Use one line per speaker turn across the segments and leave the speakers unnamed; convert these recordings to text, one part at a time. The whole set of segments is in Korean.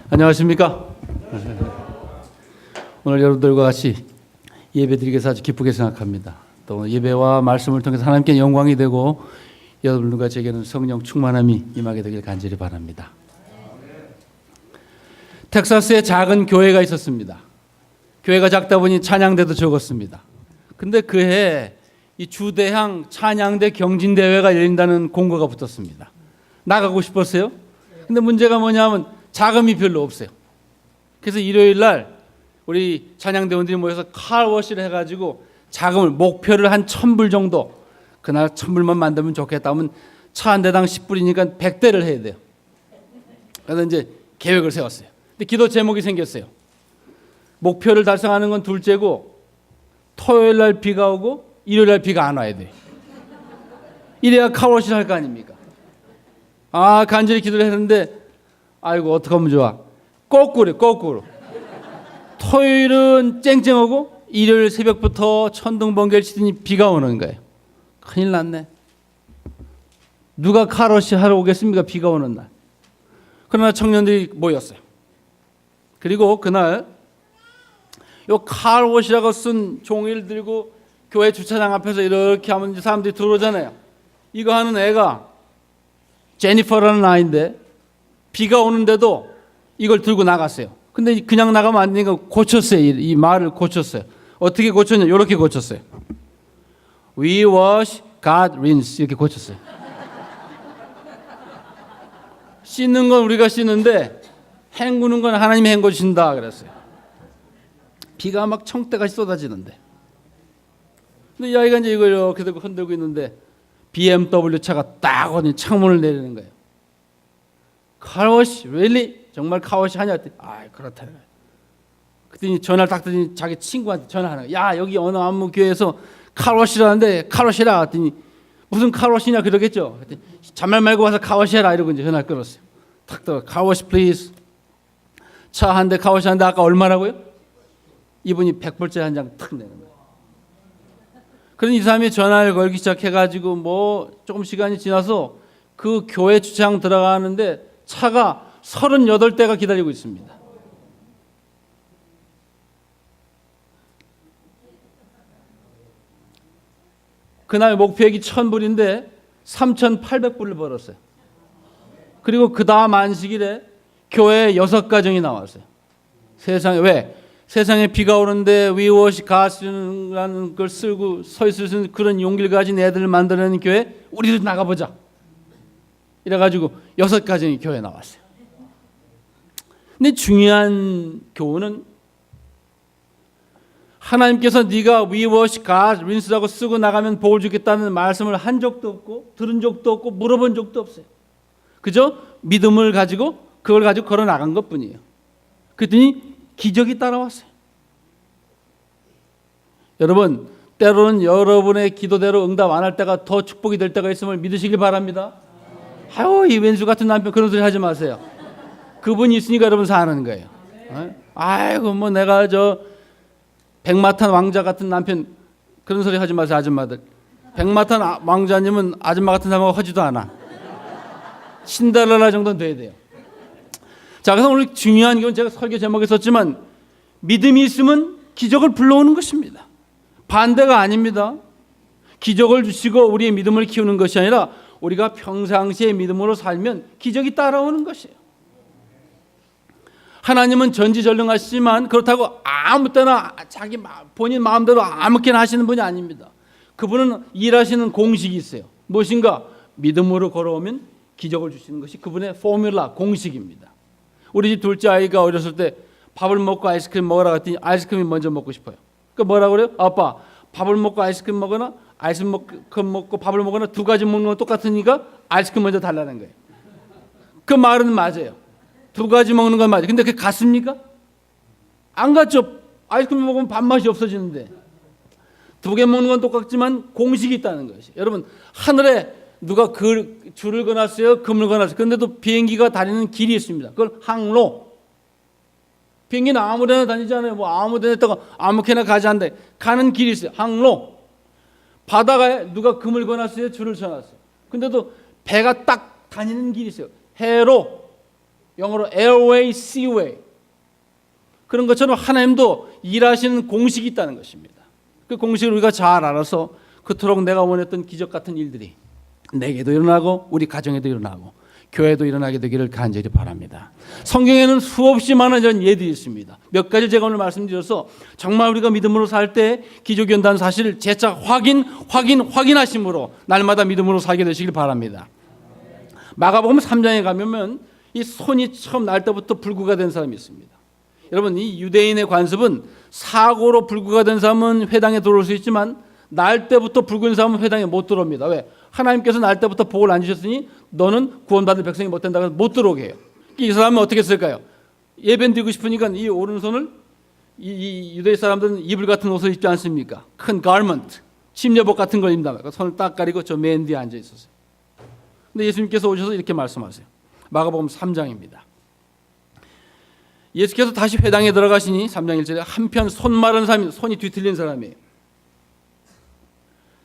안녕하십니까? 오늘 여러분들과 같이 예배드리기서 아주 기쁘게 생각합니다. 또 예배와 말씀을 통해서 하나님께 영광이 되고 여러분들과 제게는 성령 충만함이 임하게 되길 간절히 바랍니다. 텍사스에 작은 교회가 있었습니다. 교회가 작다 보니 찬양대도 적었습니다. 근데 그해 이 주대항 찬양대 경진대회가 열린다는 공고가 붙었습니다. 나가고 싶었어요. 근데 문제가 뭐냐면 자금이 별로 없어요. 그래서 일요일 날 우리 찬양대원들이 모여서 칼워시를 해가지고 자금을 목표를 한 1,000불 정도, 그날 1,000불만 만들면 좋겠다 하면 차 한 대당 10불이니까 100대를 해야 돼요. 그래서 이제 계획을 세웠어요. 근데 기도 제목이 생겼어요. 목표를 달성하는 건 둘째고 토요일 날 비가 오고 일요일 날 비가 안 와야 돼. 이래야 칼워시를 할 거 아닙니까? 간절히 기도를 했는데 아이고 어떡하면 좋아. 거꾸로. 토요일은 쨍쨍하고 일요일 새벽부터 천둥번개를 치더니 비가 오는 거예요. 큰일 났네. 누가 칼워시 하러 오겠습니까? 비가 오는 날. 그러나 청년들이 모였어요. 그리고 그날 요 칼워시라고 쓴 종이를 들고 교회 주차장 앞에서 이렇게 하면 사람들이 들어오잖아요. 이거 하는 애가 제니퍼라는 아이인데 비가 오는데도 이걸 들고 나갔어요. 근데 그냥 나가면 안 되니까 고쳤어요. 이 말을 고쳤어요. 어떻게 고쳤냐? 이렇게 고쳤어요. We wash, God rinse. 이렇게 고쳤어요. 씻는 건 우리가 씻는데 헹구는 건 하나님이 헹궈주신다 그랬어요. 비가 막 청때같이 쏟아지는데. 근데 이 아이가 이제 이걸 이렇게 들고 흔들고 있는데 BMW 차가 딱 오니 창문을 내리는 거예요. 칼워시, really? 정말 칼워시 하냐? 그렇다. 그랬더니 전화를 딱 드더니 자기 친구한테 전화하는 거예요. 야, 여기 어느 안무 교회에서 칼워시라는데 칼워시라. 했더니 무슨 칼워시냐 그러겠죠. 그랬더니 잔말 말고 와서 칼워시 해라 이러고 이제 전화를 끊었어요. 탁 들어 칼워시 플리즈. 차 한 대 칼워시 하는데 아까 얼마라고요? 이분이 100불짜리 한 장 탁 내는 거예요. 그러니 이 사람이 전화를 걸기 시작해가지고 뭐 조금 시간이 지나서 그 교회 주차장 들어가는데 차가 38대가 기다리고 있습니다. 그날 목표액이 1,000불인데 3,800불을 벌었어요. 그리고 그 다음 안식일에 교회에 6가정이 나왔어요. 세상에 왜? 세상에 비가 오는데 위워시 가스라는 걸 쓰고 서 있을 수 있는 그런 용기를 가진 애들을 만들어내는 교회 우리도 나가보자. 이래가지고 6가정이 교회에 나왔어요. 근데 중요한 교훈은 하나님께서 네가 위워시 가스 린스라고 쓰고 나가면 복을 주겠다는 말씀을 한 적도 없고 들은 적도 없고 물어본 적도 없어요. 그저 믿음을 가지고 그걸 가지고 걸어 나간 것뿐이에요. 그랬더니 기적이 따라왔어요. 여러분, 때로는 여러분의 기도대로 응답 안 할 때가 더 축복이 될 때가 있음을 믿으시길 바랍니다. 아유, 이 왼수 같은 남편 그런 소리 하지 마세요. 그분이 있으니까 여러분 사는 거예요. 아이고 뭐 내가 저 백마탄 왕자 같은 남편 그런 소리 하지 마세요. 아줌마들. 백마탄 왕자님은 아줌마 같은 사람하고 하지도 않아. 신데렐라 정도는 돼야 돼요. 자, 그래서 오늘 중요한 건 제가 설교 제목에 썼지만 믿음이 있으면 기적을 불러오는 것입니다. 반대가 아닙니다. 기적을 주시고 우리의 믿음을 키우는 것이 아니라 우리가 평상시에 믿음으로 살면 기적이 따라오는 것이에요. 하나님은 전지전능하시지만 그렇다고 아무 때나 자기 본인 마음대로 아무렇게나 하시는 분이 아닙니다. 그분은 일하시는 공식이 있어요. 무엇인가? 믿음으로 걸어오면 기적을 주시는 것이 그분의 포뮬라, 공식입니다. 우리 집 둘째 아이가 어렸을 때 밥을 먹고 아이스크림 먹으라 했더니 아이스크림이 먼저 먹고 싶어요. 그러니까 뭐라 그래요? 아빠, 밥을 먹고 아이스크림 먹거나 아이스크림 먹고 밥을 먹거나 두 가지 먹는 건 똑같으니까 아이스크림 먼저 달라는 거예요. 그 말은 맞아요. 두 가지 먹는 건 맞아요. 근데 그게 같습니까? 안 같죠. 아이스크림 먹으면 밥맛이 없어지는데. 두 개 먹는 건 똑같지만 공식이 있다는 것이. 여러분, 하늘에 누가 줄을 거놨어요? 금을 거놨어요. 그런데도 비행기가 다니는 길이 있습니다. 그걸 항로. 비행기는 아무 데나 다니지 않아요. 뭐 아무 데나 있다가 아무렇게나 가지 않는데 가는 길이 있어요. 항로. 바다가에 누가 금을 거놨어요? 줄을 쳐놨어요. 근데도 배가 딱 다니는 길이 있어요. 해로. 영어로 airway, seaway. 그런 것처럼 하나님도 일하시는 공식이 있다는 것입니다. 그 공식을 우리가 잘 알아서 그토록 내가 원했던 기적 같은 일들이 내게도 일어나고 우리 가정에도 일어나고 교회도 일어나게 되기를 간절히 바랍니다. 성경에는 수없이 많은 이런 예들이 있습니다. 몇 가지 제가 오늘 말씀드려서 정말 우리가 믿음으로 살 때 기적이 온다는 사실을 재차 확인하심으로 날마다 믿음으로 살게 되시길 바랍니다. 마가복음 3장에 가면 이 손이 처음 날 때부터 불구가 된 사람이 있습니다. 여러분, 이 유대인의 관습은 사고로 불구가 된 사람은 회당에 들어올 수 있지만 날 때부터 불구인 사람은 회당에 못 들어옵니다. 왜? 하나님께서 날 때부터 복을 안 주셨으니 너는 구원받을 백성이 못 된다고 해서 못 들어오게 해요. 이 사람은 어떻게 했을까요? 예배 드리고 싶으니까 이 오른손을 이 유대 사람들은 이불 같은 옷을 입지 않습니까? 큰 가르먼트, 침례복 같은 걸 입는다. 손을 딱 가리고 저 맨 뒤에 앉아 있었어요. 근데 예수님께서 오셔서 이렇게 말씀하세요. 마가복음 3장입니다. 예수께서 다시 회당에 들어가시니 3장 1절에 한편 손 마른 사람이, 손이 뒤틀린 사람이에요.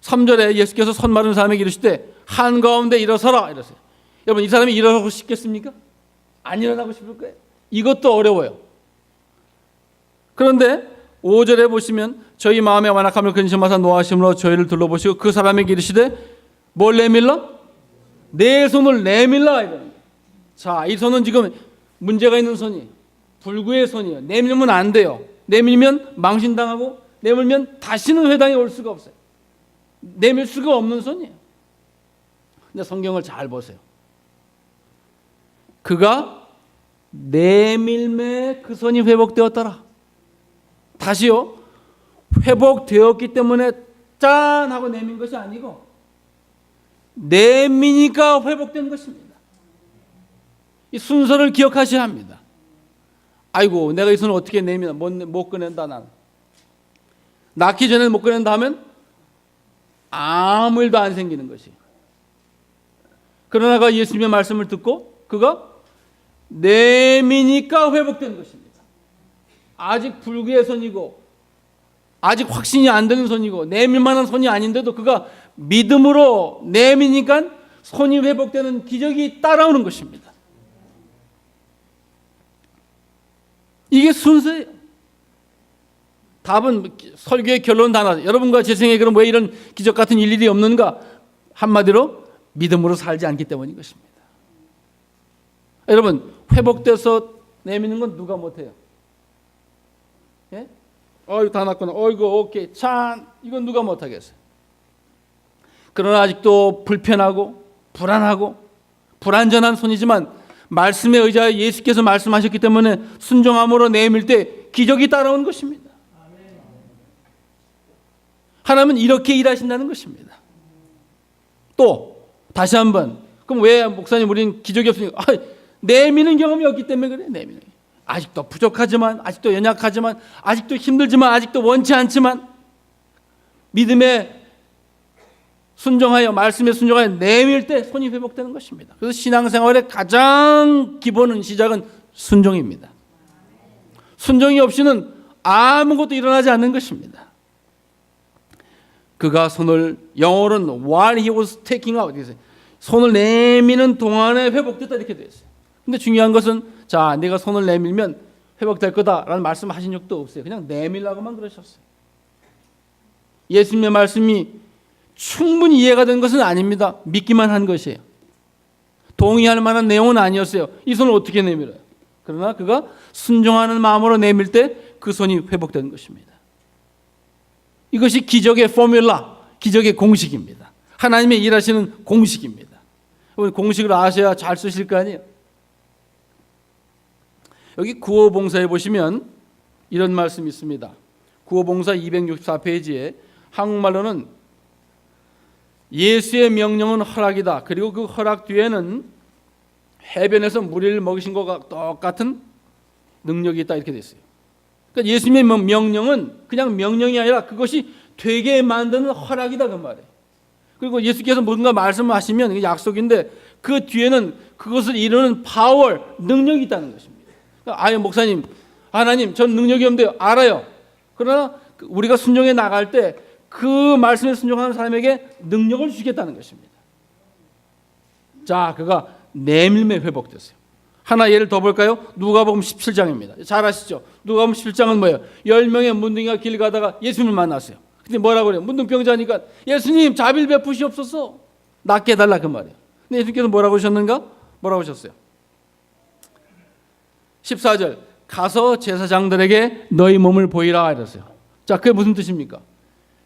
3절에 예수께서 손 마른 사람에게 이르시되 한가운데 일어서라 이러세요. 여러분, 이 사람이 일어나고 싶겠습니까? 안 일어나고 싶을 거예요. 이것도 어려워요. 그런데 5절에 보시면 저희 마음에 완악함을 근심하사 노하심으로 저희를 둘러보시고 그 사람에게 이르시되 뭘 내밀라? 내 손을 내밀라 이러는. 자, 이 손은 지금 문제가 있는 손이에요. 불구의 손이에요. 내밀면 안 돼요. 내밀면 망신당하고 내밀면 다시는 회당에 올 수가 없어요. 내밀 수가 없는 손이에요. 근데 성경을 잘 보세요. 그가 내밀매 그 손이 회복되었더라. 다시요. 회복되었기 때문에 짠 하고 내민 것이 아니고 내미니까 회복된 것입니다. 이 순서를 기억하셔야 합니다. 아이고, 내가 이 손을 어떻게 내미나 못 꺼낸다. 나는 낳기 전에 못 꺼낸다 하면 아무 일도 안 생기는 것이. 그러나가 예수님의 말씀을 듣고 그가 내미니까 회복된 것입니다. 아직 불구의 손이고 아직 확신이 안 되는 손이고 내밀 만한 손이 아닌데도 그가 믿음으로 내미니까 손이 회복되는 기적이 따라오는 것입니다. 이게 순서예요. 답은 설교의 결론 다 나와요. 여러분과 제 생에 그럼 왜 이런 기적 같은 일일이 없는가? 한마디로 믿음으로 살지 않기 때문인 것입니다. 여러분, 회복돼서 내미는 건 누가 못해요? 예? 다 났구나. 어이구, 오케이. 찬. 이건 누가 못하겠어요? 그러나 아직도 불편하고 불안하고 불안전한 손이지만 말씀에 의지하여 예수께서 말씀하셨기 때문에 순종함으로 내밀 때 기적이 따라오는 것입니다. 하나님은 이렇게 일하신다는 것입니다. 또 다시 한번, 그럼 왜 목사님 우리는 기적이 없으니까? 내미는 경험이 없기 때문에 그래. 내미는 아직도 부족하지만, 아직도 연약하지만, 아직도 힘들지만, 아직도 원치 않지만 믿음에 순종하여, 말씀에 순종하여 내밀 때 손이 회복되는 것입니다. 그래서 신앙생활의 가장 기본은, 시작은 순종입니다. 순종이 없이는 아무것도 일어나지 않는 것입니다. 그가 손을, 영어로는 while he was taking out, 손을 내미는 동안에 회복됐다 이렇게 되어 있어요. 근데 중요한 것은, 자, 내가 손을 내밀면 회복될 거다라는 말씀하신 적도 없어요. 그냥 내밀라고만 그러셨어요. 예수님의 말씀이 충분히 이해가 된 것은 아닙니다. 믿기만 한 것이에요. 동의할 만한 내용은 아니었어요. 이 손을 어떻게 내밀어요? 그러나 그가 순종하는 마음으로 내밀 때 그 손이 회복되는 것입니다. 이것이 기적의 포뮬라, 기적의 공식입니다. 하나님의 일하시는 공식입니다. 공식을 아셔야 잘 쓰실 거 아니에요. 여기 구호봉사에 보시면 이런 말씀이 있습니다. 구호봉사 264페이지에 한국말로는 예수의 명령은 허락이다. 그리고 그 허락 뒤에는 해변에서 무리를 먹이신 것과 똑같은 능력이 있다 이렇게 됐어요. 그러니까 예수님의 명령은 그냥 명령이 아니라 그것이 되게 만드는 허락이다 그 말이에요. 그리고 예수께서 뭔가 말씀하시면 약속인데 그 뒤에는 그것을 이루는 파워, 능력이 있다는 것입니다. 아예 목사님, 하나님, 전 능력이 없는데 알아요. 그러나 우리가 순종해 나갈 때 그 말씀에 순종하는 사람에게 능력을 주겠다는 것입니다. 자, 그가 내밀매 회복됐어요. 하나 예를 더 볼까요? 누가복음 17장입니다. 잘 아시죠? 누가복음 17장은 뭐예요? 10명의 문둥이가 길 가다가 예수님을 만났어요. 근데 뭐라고 그래요? 문둥병자니까 예수님 자비를 베푸시옵소서, 낫게 해달라 그 말이에요. 근데 예수님께서 뭐라고 하셨는가? 뭐라고 하셨어요? 14절, 가서 제사장들에게 너희 몸을 보이라 이랬어요. 자, 그게 무슨 뜻입니까?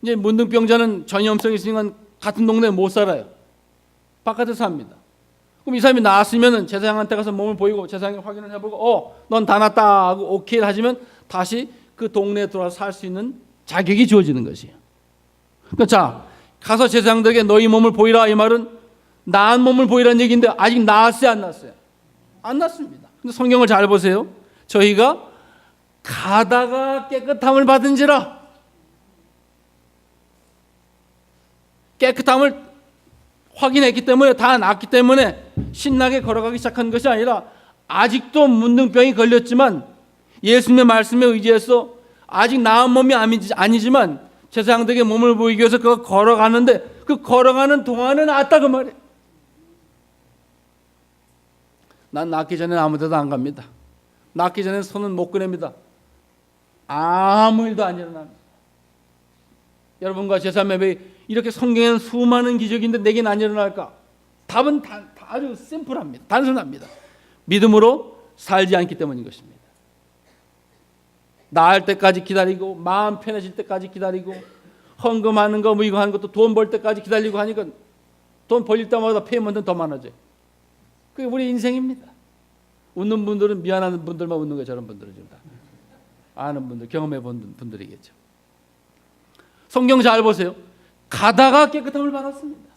이제 문둥병자는 전염성이 있으니까 같은 동네에 못 살아요. 바깥에 삽니다. 그럼 이 사람이 나았으면 제사장한테 가서 몸을 보이고 제사장이 확인을 해보고 넌 다 낫다 하고 오케이를 하시면 다시 그 동네에 들어와서 살 수 있는 자격이 주어지는 것이에요. 그러니까 자, 가서 제사장들에게 너희 몸을 보이라 이 말은 나은 몸을 보이라는 얘기인데 아직 나았어요, 안 나았어요? 안 나았습니다. 근데 성경을 잘 보세요. 저희가 가다가 깨끗함을 받은지라, 깨끗함을 확인했기 때문에, 다 낫기 때문에 신나게 걸어가기 시작한 것이 아니라 아직도 문둥병이 걸렸지만 예수님의 말씀에 의지해서 아직 나은 몸이 아니지만 제사장들에게 몸을 보이기 위해서 그가 걸어가는데 그 걸어가는 동안은 낫다 그 말이에요. 난 낫기 전에 아무 데도 안 갑니다. 낫기 전에 손은 못 꺼냅니다. 아무 일도 안 일어납니다. 여러분과 제3의 이렇게 성경에는 수많은 기적인데 내겐 안 일어날까? 답은 아주 심플합니다. 단순합니다. 믿음으로 살지 않기 때문인 것입니다. 나을 때까지 기다리고 마음 편해질 때까지 기다리고 헌금하는 거 뭐 이거 하는 것도 돈 벌 때까지 기다리고 하니까 돈 벌릴 때마다 페이먼트는 더 많아져요. 그게 우리 인생입니다. 웃는 분들은 미안한 분들만 웃는 거예요. 저런 분들은 지금 다 아는 분들, 경험해 본 분들이겠죠. 성경 잘 보세요. 가다가 깨끗함을 받았습니다.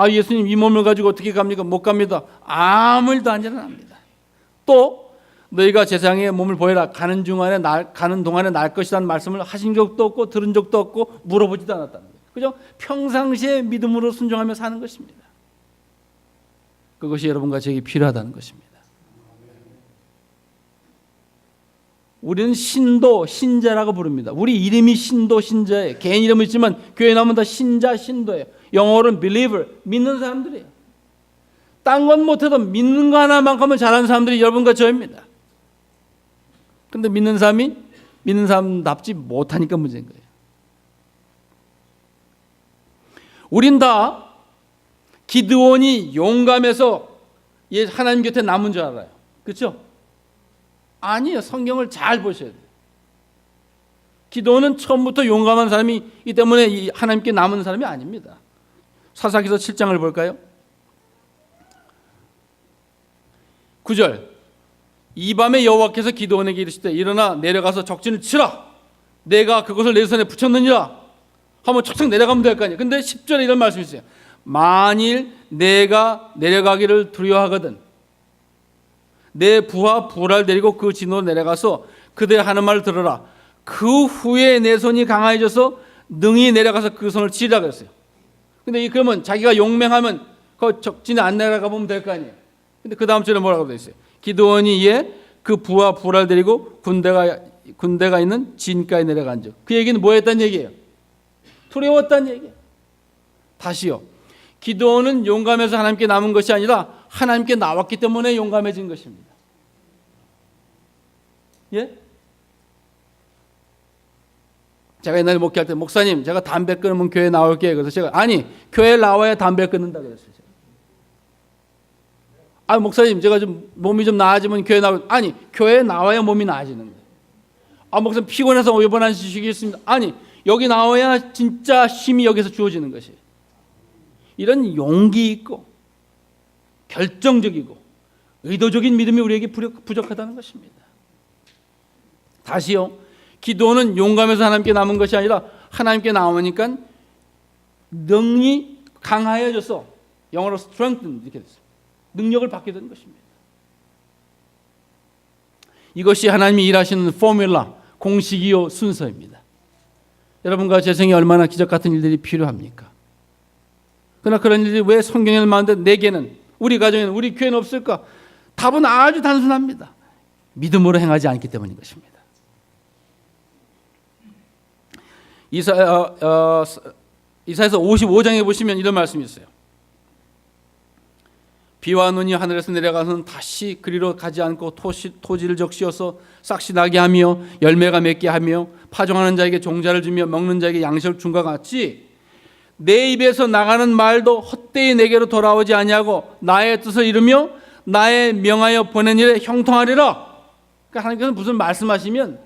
예수님 이 몸을 가지고 어떻게 갑니까? 못 갑니다. 아무 일도 안 일어납니다. 또 너희가 제사장의 몸을 보여라. 가는 동안에 날 것이라는 말씀을 하신 적도 없고 들은 적도 없고 물어보지도 않았다는 거예요. 그죠? 평상시에 믿음으로 순종하며 사는 것입니다. 그것이 여러분과 저에게 필요하다는 것입니다. 우리는 신도, 신자라고 부릅니다. 우리 이름이 신도, 신자예요. 개인 이름은 있지만 교회 나오면 다 신자, 신도예요. 영어로는 believer, 믿는 사람들이에요. 딴 건 못해도 믿는 거 하나만큼은 잘하는 사람들이 여러분과 저입니다. 그런데 믿는 사람답지 못하니까 문제인 거예요. 우린 다 기드온이 용감해서 하나님 곁에 남은 줄 알아요. 그렇죠? 아니에요. 성경을 잘 보셔야 돼요. 기드온은 처음부터 용감한 사람이기 때문에 하나님께 남은 사람이 아닙니다. 사사기서 7장을 볼까요? 9절, 이 밤에 여호와께서 기드온에게 이르시되 일어나 내려가서 적진을 치라. 내가 그것을 내 손에 붙였느니라. 한번 척척 내려가면 될 거 아니에요. 근데 10절에 이런 말씀이 있어요. 만일 내가 내려가기를 두려워하거든 내 부하 부라를 데리고 그 진으로 내려가서 그들의 하는 말을 들어라. 그 후에 내 손이 강해져서 능히 내려가서 그 손을 치리라 그랬어요. 근데 그러면 자기가 용맹하면 그 적진에 안 내려가 보면 될 거 아니에요. 근데 그 다음 절에 뭐라고 되어 있어요? 기드온이 이에 그 부하 부라를 데리고 군대가 있는 진가에 내려간 적. 그 얘기는 뭐 했다는 얘기예요? 두려웠다는 얘기예요. 다시요. 기드온은 용감해서 하나님께 남은 것이 아니라 하나님께 나왔기 때문에 용감해진 것입니다. 예? 제가 옛날에 목회할 때 목사님 제가 담배 끊으면 교회 나올게요. 그래서 제가 교회 나와야 담배 끊는다 그랬어요. 목사님 제가 좀 몸이 좀 나아지면 교회 교회 나와야 몸이 나아지는 거예요. 목사님 피곤해서 이번 한 쉬겠습니다. 여기 나와야 진짜 힘이 여기서 주어지는 것이에요. 이런 용기 있고 결정적이고 의도적인 믿음이 우리에게 부족하다는 것입니다. 다시요. 기도는 용감해서 하나님께 남은 것이 아니라 하나님께 나오니까 능이 강하여져서 영어로 strengthen 이렇게 됐어요. 능력을 받게 된 것입니다. 이것이 하나님이 일하시는 포뮬라, 공식이요 순서입니다. 여러분과 제 생에 얼마나 기적 같은 일들이 필요합니까? 그러나 그런 일이 왜 성경에 많은데 내게는, 우리 가정에는, 우리 교회는 없을까? 답은 아주 단순합니다. 믿음으로 행하지 않기 때문인 것입니다. 이사야서 55장에 보시면 이런 말씀이 있어요. 비와 눈이 하늘에서 내려가서는 다시 그리로 가지 않고 토지를 적시어서 싹시 나게 하며 열매가 맺게 하며 파종하는 자에게 종자를 주며 먹는 자에게 양식을 준 것 같이 내 입에서 나가는 말도 헛되이 내게로 돌아오지 아니하고 나의 뜻을 이루며 나의 명하여 보낸 일에 형통하리라. 그러니까 하나님께서 무슨 말씀하시면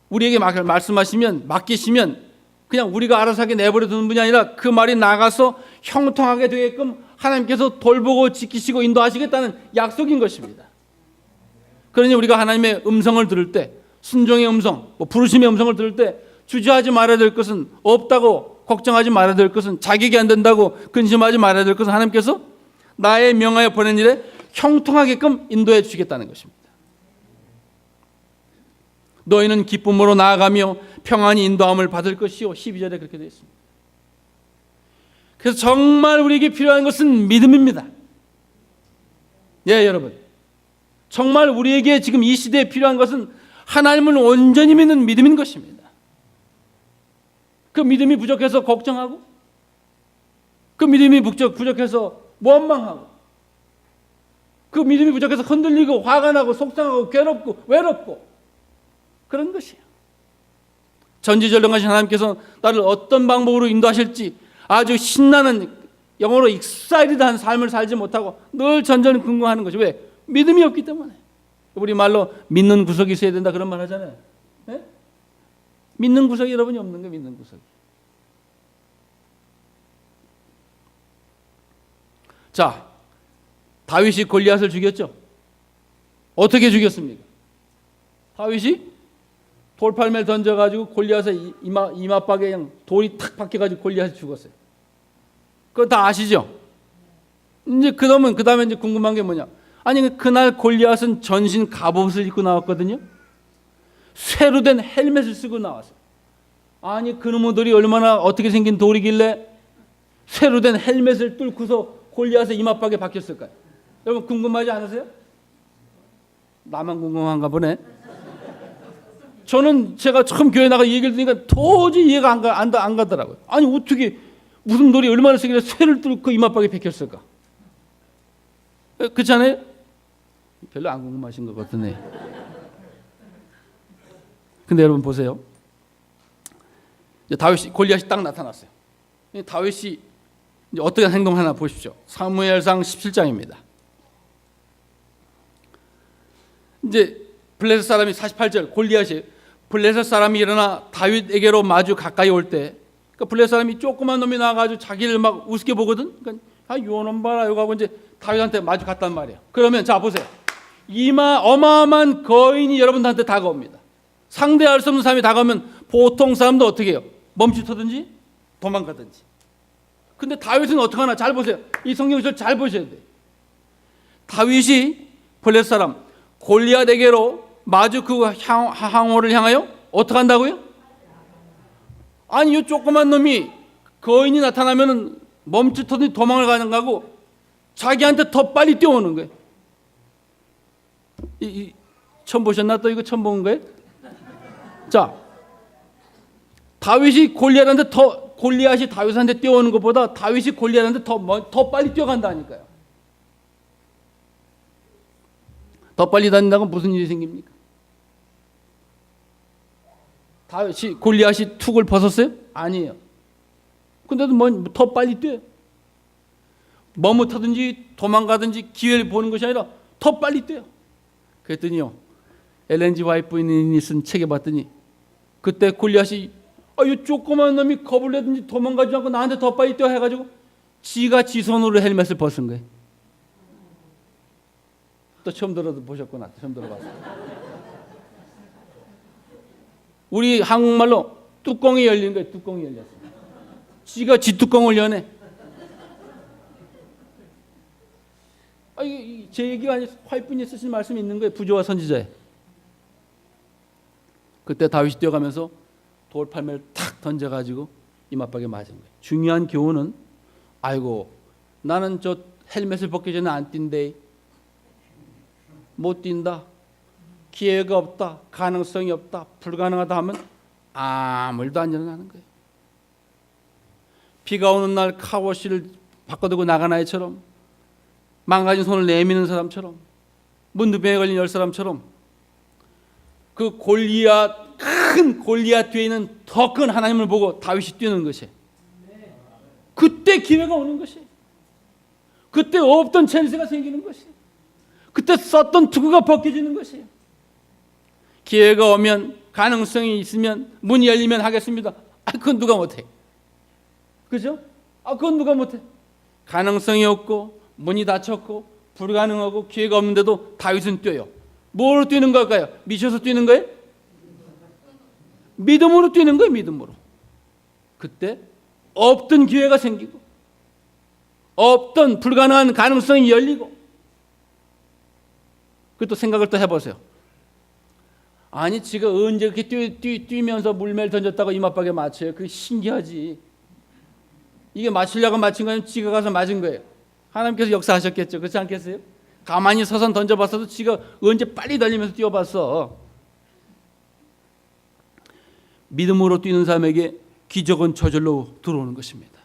우리에게 말씀하시면 맡기시면 그냥 우리가 알아서 하게 내버려 두는 분이 아니라 그 말이 나가서 형통하게 되게끔 하나님께서 돌보고 지키시고 인도하시겠다는 약속인 것입니다. 그러니 우리가 하나님의 음성을 들을 때, 순종의 음성, 부르심의 음성을 들을 때 주저하지 말아야 될 것은, 없다고 걱정하지 말아야 될 것은, 자격이 안 된다고 근심하지 말아야 될 것은 하나님께서 나의 명하여 보낸 일에 형통하게끔 인도해 주시겠다는 것입니다. 너희는 기쁨으로 나아가며 평안히 인도함을 받을 것이요. 12절에 그렇게 되어 있습니다. 그래서 정말 우리에게 필요한 것은 믿음입니다. 예, 여러분. 정말 우리에게 지금 이 시대에 필요한 것은 하나님을 온전히 믿는 믿음인 것입니다. 그 믿음이 부족해서 걱정하고, 그 믿음이 부족해서 원망하고, 그 믿음이 부족해서 흔들리고 화가 나고 속상하고 괴롭고 외롭고 그런 것이에요. 전지전능하신 하나님께서 나를 어떤 방법으로 인도하실지 아주 신나는, 영어로 익사이드한 삶을 살지 못하고 늘 전전히 궁금하는 것이 왜? 믿음이 없기 때문에. 우리 말로 믿는 구석이 있어야 된다 그런 말 하잖아요. 네? 믿는 구석이 여러분이 없는 거예요. 믿는 구석이. 자, 다윗이 골리앗을 죽였죠. 어떻게 죽였습니까? 다윗이 돌팔매를 던져가지고 골리앗의 이마박에 그냥 돌이 탁 박혀가지고 골리앗이 죽었어요. 그거 다 아시죠? 이제 그 다음에 이제 궁금한 게 뭐냐? 아니 그날 골리앗은 전신 갑옷을 입고 나왔거든요. 쇠로 된 헬멧을 쓰고 나왔어요. 아니 그놈의 돌이 얼마나 어떻게 생긴 돌이길래 쇠로 된 헬멧을 뚫고서 골리앗의 이마박에 박혔을까요? 여러분 궁금하지 않으세요? 나만 궁금한가 보네. 저는 제가 처음 교회 나가 얘기를 들으니까 도저히 이해가 안 가더라고요. 아니 어떻게 무슨 돌이 얼마나 세길래 쇠를 뚫고 이마박에 박혔을까? 그렇지 않아요? 별로 안 궁금하신 것 같으네. 근데 여러분 보세요. 다윗이 골리앗이 딱 나타났어요. 다윗이 이제 어떻게 행동하나 보십시오. 사무엘상 17장입니다. 이제 블레셋 사람이 48절 골리앗이 블레셋 사람이 일어나 다윗에게로 마주 가까이 올 때 그러니까 블레셋 사람이 조그만 놈이 나와가지고 자기를 막 우습게 보거든. 그러니까 요놈 봐라 이거 하고 이제 다윗한테 마주 갔단 말이에요. 그러면 자 보세요. 어마어마한 거인이 여러분들한테 다가옵니다. 상대할 수 없는 사람이 다가오면 보통 사람도 어떻게 해요? 멈추든지 도망가든지. 근데 다윗은 어떻게 하나? 잘 보세요. 이 성경을 잘 보셔야 돼요. 다윗이 블레셋 사람 골리앗에게로 마주 그 항호를 향하여 어떻게 한다고요? 아니 이 조그만 놈이 거인이 나타나면 멈추더니 도망을 가는 거고 자기한테 더 빨리 뛰어오는 거예요. 처음 보셨나? 또 이거 처음 본 거예요? 자, 다윗이 골리앗이 다윗한테 뛰어오는 것보다 다윗이 골리앗한테 더 빨리 뛰어간다니까요. 더 빨리 다닌다고 무슨 일이 생깁니까? 골리앗이 툭을 벗었어요? 아니에요. 근데도 더 빨리 뛰어요. 머뭇하든지 도망가든지 기회를 보는 것이 아니라 더 빨리 뛰어요. 그랬더니요, 엘렌지 화이트 부인이 쓴 책에 봤더니 그때 골리앗이 이 조그만 놈이 겁을 내든지 도망가지 않고 나한테 더 빨리 뛰어 해가지고 지가 지 손으로 헬멧을 벗은 거예요. 또 처음 들어도 보셨구나. 처음 들어봤어요. 우리 한국말로 뚜껑이 열린 거예요. 뚜껑이 열렸어요. 지가 지 뚜껑을 여네. 제 얘기가 아니라 화이트분이 쓰신 말씀이 있는 거예요. 부조와 선지자에. 그때 다윗이 뛰어가면서 돌팔매를 탁 던져가지고 이마박에 맞은 거예요. 중요한 교훈은 아이고 나는 저 헬멧을 벗기 전에 안 뛴대. 못 뛴다. 기회가 없다. 가능성이 없다. 불가능하다 하면 아무 일도 안 일어나는 거예요. 비가 오는 날 카워시를 바꿔두고 나간 아이처럼 망가진 손을 내미는 사람처럼, 문두병에 걸린 10사람처럼 그 큰 골리앗 뒤에 있는 더 큰 하나님을 보고 다윗이 뛰는 것이, 그때 기회가 오는 것이, 그때 없던 찬스가 생기는 것이, 그때 썼던 투구가 벗겨지는 것이. 기회가 오면, 가능성이 있으면, 문이 열리면 하겠습니다. 그건 누가 못해. 그죠? 그건 누가 못해. 가능성이 없고 문이 닫혔고 불가능하고 기회가 없는데도 다윗은 뛰어요. 뭐로 뛰는 걸까요? 미쳐서 뛰는 거예요? 믿음으로 뛰는 거예요. 믿음으로. 그때 없던 기회가 생기고 없던 불가능한 가능성이 열리고. 그것도 생각을 또 해보세요. 아니 지가 언제 그렇게 뛰면서 물매를 던졌다고 이마박에 맞춰요? 그게 신기하지. 이게 맞추려고 맞힌 거 아니면 지가 가서 맞은 거예요. 하나님께서 역사하셨겠죠. 그렇지 않겠어요? 가만히 서서 던져봤어도 지가 언제 빨리 달리면서 뛰어봤어. 믿음으로 뛰는 사람에게 기적은 저절로 들어오는 것입니다.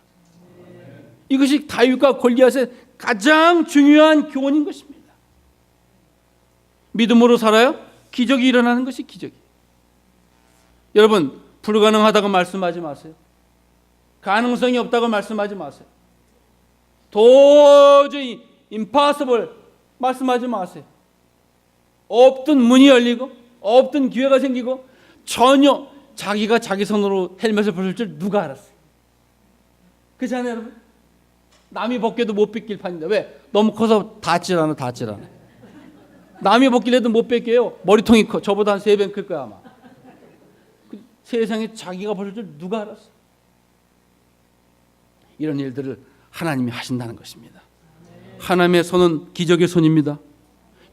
이것이 다윗과 골리앗의 가장 중요한 교훈인 것입니다. 믿음으로 살아요? 기적이 일어나는 것이 기적이. 여러분, 불가능하다고 말씀하지 마세요. 가능성이 없다고 말씀하지 마세요. 도저히 impossible 말씀하지 마세요. 없던 문이 열리고 없던 기회가 생기고 전혀 자기가 자기 손으로 헬멧을 벗을 줄 누가 알았어요? 그렇잖아요, 여러분? 남이 벗겨도 못 벗길 판인데 왜? 너무 커서 닿질 않아. 남이 벗기려도 못 벗겨요. 머리통이 커. 저보다 한 3배 클 거야 아마. 세상에 자기가 벗을 줄 누가 알았어요? 이런 일들을 하나님이 하신다는 것입니다. 하나님의 손은 기적의 손입니다.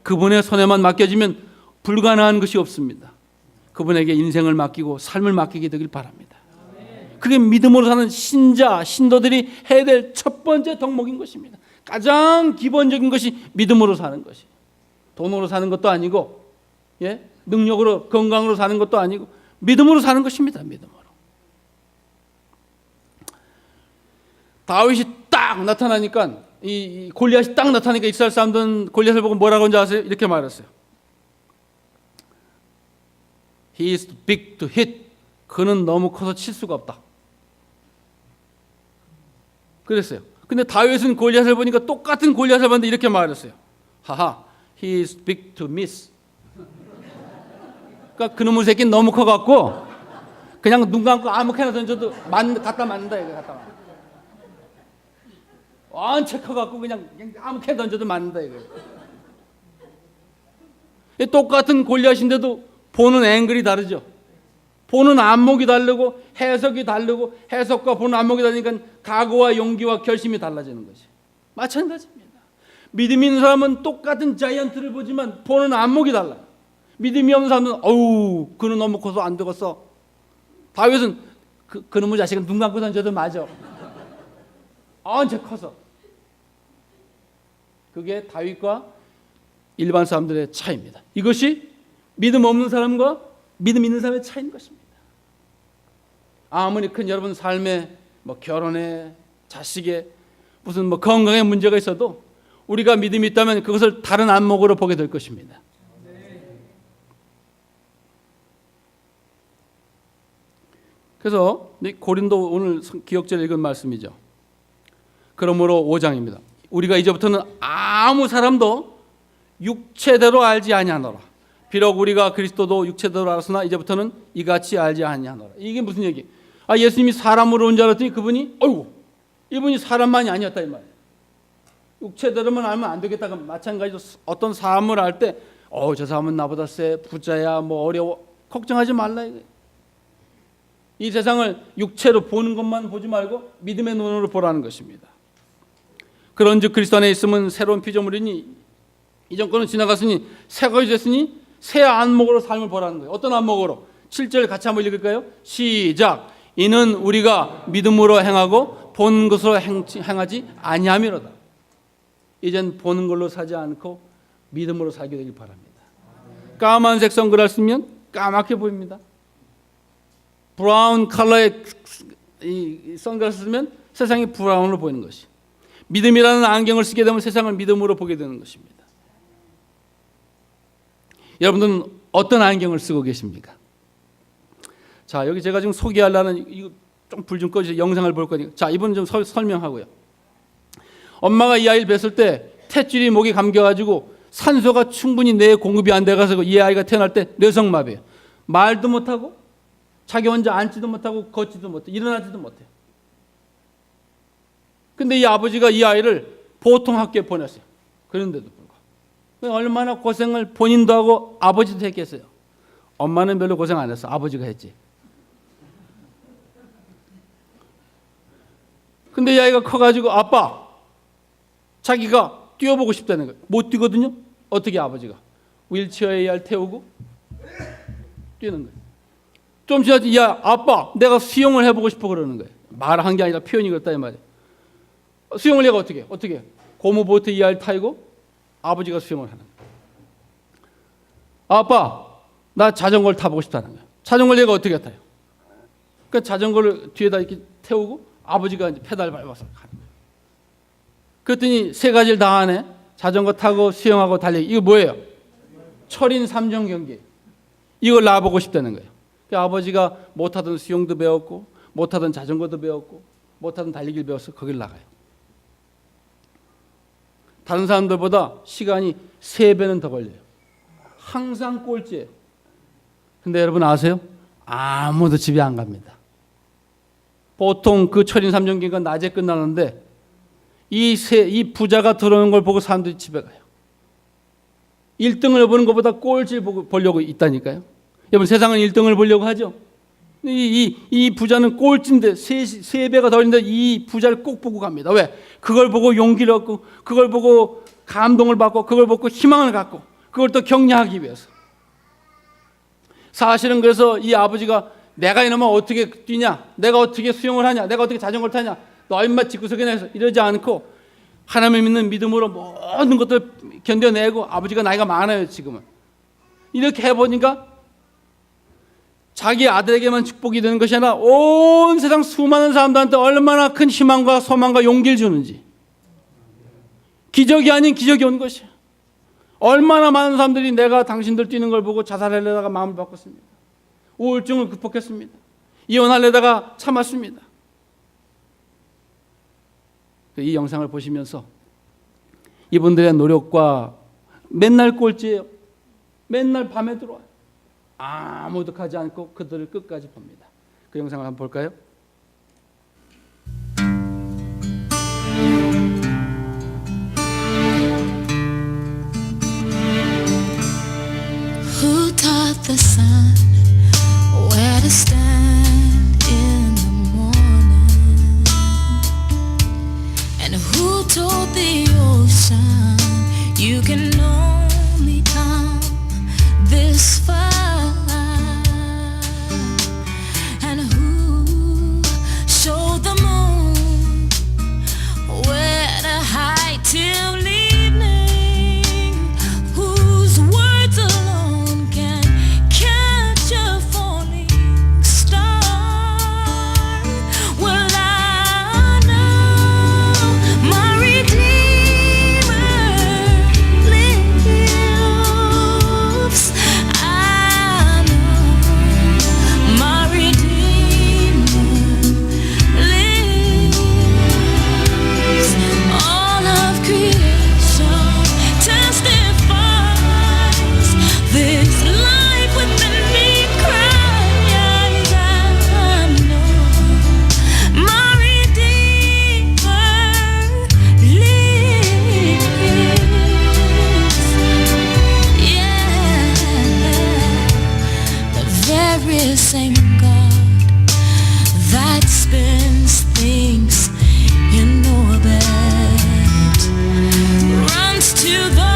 그분의 손에만 맡겨지면 불가능한 것이 없습니다. 그분에게 인생을 맡기고 삶을 맡기게 되길 바랍니다. 그게 믿음으로 사는 신도들이 해야 될 첫 번째 덕목인 것입니다. 가장 기본적인 것이 믿음으로 사는 것이. 돈으로 사는 것도 아니고, 능력으로 건강으로 사는 것도 아니고 믿음으로 사는 것입니다. 믿음으로. 다윗이 딱 나타나니까, 이 골리앗이 딱 나타나니까 이스라엘 사람들은 골리앗을 보고 뭐라고 하는지 아세요? 이렇게 말했어요. He is too big to hit. 그는 너무 커서 칠 수가 없다. 그랬어요. 근데 다윗은 골리앗을 보니까 똑같은 골리앗을 봤는데 이렇게 말했어요. 하하, he is big to miss. 그러니까 그놈의 새끼는 너무 커갖고 그냥 눈 감고 아무렇게나 던져도 갖다 맞는다 이거 갖다 맞는다. 완전 커갖고 그냥 아무렇게나 던져도 맞는다 이거. 똑같은 골리앗인데도 보는 앵글이 다르죠. 보는 안목이 다르고 해석이 다르고 해석과 보는 안목이 다르니까 각오와 용기와 결심이 달라지는 것이 마찬가지입니다. 믿음이 있는 사람은 똑같은 자이언트를 보지만 보는 안목이 달라요. 믿음이 없는 사람은 어우 그는 너무 커서 안 되겠어. 다윗은 그놈의 자식은 눈 감고 던져도 맞아. 언제 커서. 그게 다윗과 일반 사람들의 차이입니다. 이것이 믿음 없는 사람과 믿음 있는 사람의 차이인 것입니다. 아무리 큰 여러분 삶에 결혼에 자식에 무슨 건강에 문제가 있어도 우리가 믿음이 있다면 그것을 다른 안목으로 보게 될 것입니다. 그래서 고린도 오늘 기억절에 읽은 말씀이죠. 그러므로 5장입니다. 우리가 이제부터는 아무 사람도 육체대로 알지 아니하노라. 비록 우리가 그리스도도 육체대로 알았으나 이제부터는 이같이 알지 아니하노라. 이게 무슨 얘기? 예수님이 사람으로 온 줄 알았더니 그분이 이분이 사람만이 아니었다 이 말이에요. 육체대로만 알면 안 되겠다. 마찬가지로 어떤 사람을 알 때 저 사람은 나보다 세, 부자야, 어려워. 걱정하지 말라 이거예요. 이 세상을 육체로 보는 것만 보지 말고 믿음의 눈으로 보라는 것입니다. 그런즉 그리스도 안에 있으면 새로운 피조물이니 이전 거는 지나갔으니 새 것이 됐으니 새 안목으로 삶을 보라는 거예요. 어떤 안목으로? 7절 같이 한번 읽을까요? 시작. 이는 우리가 믿음으로 행하고 본 것으로 행하지 아니함이로다. 이젠 보는 걸로 사지 않고 믿음으로 살게 되길 바랍니다. 까만색 선글라스를 쓰면 까맣게 보입니다. 브라운 컬러의 이 선글라스 쓰면 세상이 브라운으로 보이는 것이. 믿음이라는 안경을 쓰게 되면 세상을 믿음으로 보게 되는 것입니다. 여러분들은 어떤 안경을 쓰고 계십니까? 자, 여기 제가 지금 소개하려는 이거 좀 불 좀 꺼주세요. 영상을 볼 거니까. 자, 이분은 좀 설명하고요. 엄마가 이 아이를 뵀을 때 탯줄이 목에 감겨가지고 산소가 충분히 뇌에 공급이 안 돼가지고 이 아이가 태어날 때 뇌성마비예요. 말도 못하고 자기 혼자 앉지도 못하고 걷지도 못해 일어나지도 못해요. 근데 이 아버지가 이 아이를 보통 학교에 보냈어요. 그런데도 불구하고 얼마나 고생을 본인도 하고 아버지도 했겠어요. 엄마는 별로 고생 안 했어. 아버지가 했지. 근데 이 아이가 커가지고 아빠 자기가 뛰어보고 싶다는 거예요. 못 뛰거든요. 어떻게 아버지가 휠체어에 이 아이를 태우고 뛰는 거예요. 좀 지나서 야 아빠 내가 수영을 해보고 싶어 그러는 거예요. 말한 게 아니라 표현이 그렇다 이 말이에요. 수영을 얘가 어떻게 고무보트 이 아이를 타고 아버지가 수영을 하는 거예요. 아빠 나 자전거를 타보고 싶다는 거예요. 자전거를 얘가 어떻게 타요? 그러니까 자전거를 뒤에다 이렇게 태우고 아버지가 이제 페달 밟아서 가는 거예요. 그랬더니 세 가지를 다 하네. 자전거 타고 수영하고 달리기. 이거 뭐예요? 철인 3종 경기. 이걸 나보고 싶다는 거예요. 그러니까 아버지가 못하던 수영도 배웠고 못하던 자전거도 배웠고 못하던 달리기를 배워서 거길 나가요. 다른 사람들보다 시간이 3배는 더 걸려요. 항상 꼴찌예요. 근데 여러분 아세요? 아무도 집에 안 갑니다. 보통 그 철인 3종 경기가 낮에 끝나는데 이 부자가 들어오는 걸 보고 사람들이 집에 가요. 1등을 보는 것보다 꼴찌를 보려고 있다니까요. 여러분 세상은 1등을 보려고 하죠. 이 부자는 꼴찌인데 3배가 더 있는데 이 부자를 꼭 보고 갑니다. 왜? 그걸 보고 용기를 얻고 그걸 보고 감동을 받고 그걸 보고 희망을 갖고 그걸 또 격려하기 위해서. 사실은 그래서 이 아버지가 내가 이놈아 어떻게 뛰냐, 내가 어떻게 수영을 하냐, 내가 어떻게 자전거를 타냐, 너 인마 집구석에 내서 이러지 않고 하나님을 믿는 믿음으로 모든 것들 견뎌내고 아버지가 나이가 많아요 지금은. 이렇게 해보니까 자기 아들에게만 축복이 되는 것이 아니라 온 세상 수많은 사람들한테 얼마나 큰 희망과 소망과 용기를 주는지. 기적이 아닌 기적이 온 것이에요. 얼마나 많은 사람들이 내가 당신들 뛰는 걸 보고 자살하려다가 마음을 바꿨습니다. 우울증을 극복했습니다. 이혼하려다가 참았습니다. 이 영상을 보시면서 이분들의 노력과 맨날 꼴찌예요. 맨날 밤에 들어와요. 아무도 가지 않고 그들을 끝까지 봅니다. 그 영상을 한번 볼까요?
Who taught the sun where to stand in the morning? And who told the ocean you can only come this far? And who showed the moon where to hide till evening? Whose words alone can catch a falling star? Well, I know my Redeemer lives. I know my Redeemer lives. All of creation testifies this life within me cries. I know my Redeemer lives. Yeah, the very same God that spins things in orbit runs to the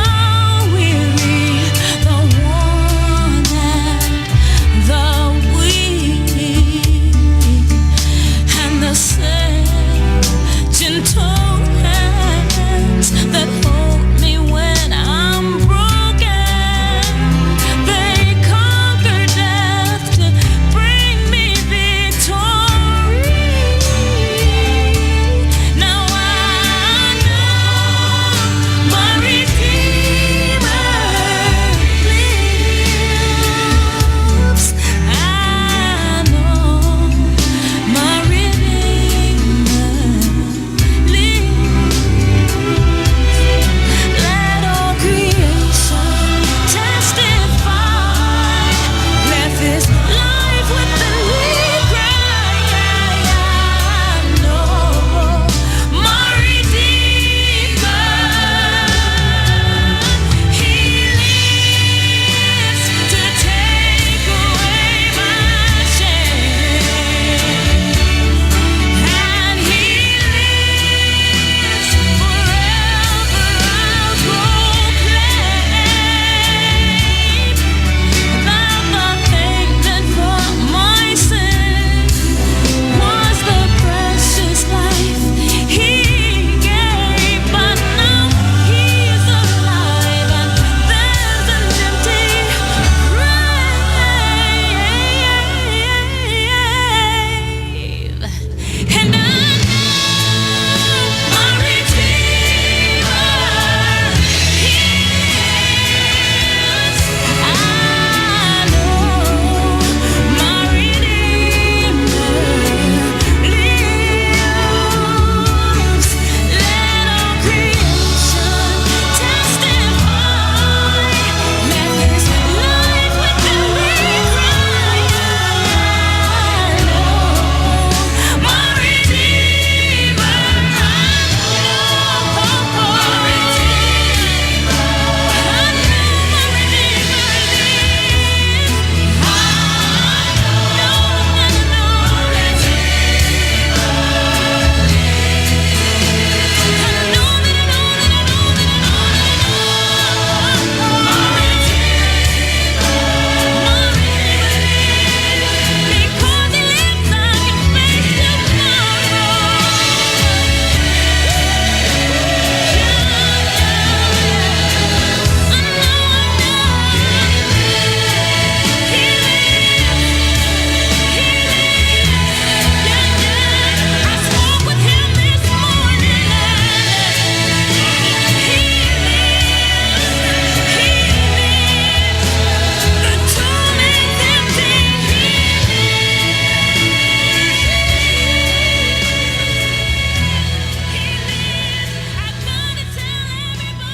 weary, the worn and the weak, and the same gentle hands that hold me when I'm broken. They conquer death to bring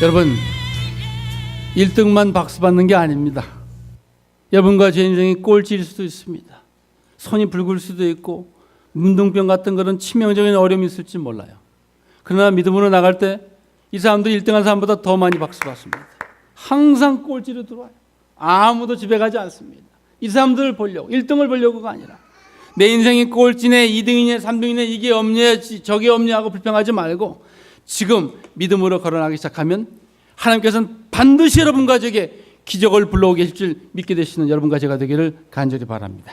여러분, 1등만 박수 받는 게 아닙니다. 여러분과 제 인생이 꼴찌일 수도 있습니다. 손이 붉을 수도 있고 문둥병 같은 그런 치명적인 어려움이 있을지 몰라요. 그러나 믿음으로 나갈 때 이 사람도 1등한 사람보다 더 많이 박수 받습니다. 항상 꼴찌로 들어와요. 아무도 집에 가지 않습니다. 이 사람들을 보려고, 1등을 보려고가 아니라 내 인생이 꼴찌네, 2등이네, 3등이네, 이게 없냐, 저게 없냐 하고 불평하지 말고 지금 믿음으로 걸어나가기 시작하면 하나님께서는 반드시 여러분과 저에게 기적을 불러오게 하실 줄 믿게 되시는 여러분과 제가 되기를 간절히 바랍니다.